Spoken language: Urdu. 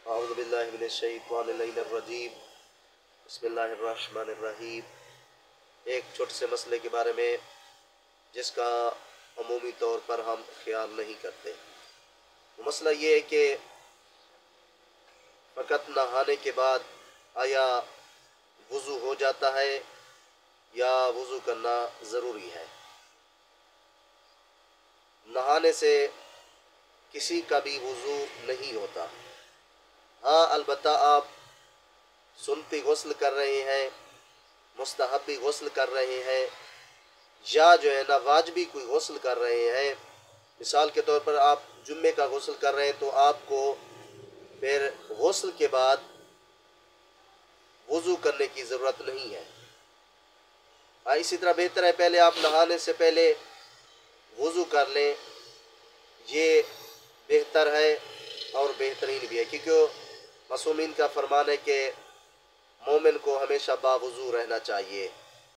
اعوذ باللہ من الشیطان الرجیم بسم اللہ الرحمن الرحیم۔ ایک چھوٹے سے مسئلے کے بارے میں جس کا عمومی طور پر ہم خیال نہیں کرتے۔ مسئلہ یہ ہے کہ فقط نہانے کے بعد آیا وضو ہو جاتا ہے یا وضو کرنا ضروری ہے۔ نہانے سے کسی کا بھی وضو نہیں ہوتا۔ ہاں البتہ آپ سنتی غسل کر رہے ہیں، مستحبی غسل کر رہے ہیں، یا جو ہے نا واجبی کوئی غسل کر رہے ہیں، مثال کے طور پر آپ جمعے کا غسل کر رہے ہیں تو آپ کو پھر غسل کے بعد وضو کرنے کی ضرورت نہیں ہے۔ اسی طرح بہتر ہے پہلے آپ نہانے سے پہلے وضو کر لیں، یہ بہتر ہے اور بہترین بھی ہے، کیونکہ معصومین کا فرمان ہے کہ مومن کو ہمیشہ باوضو رہنا چاہیے۔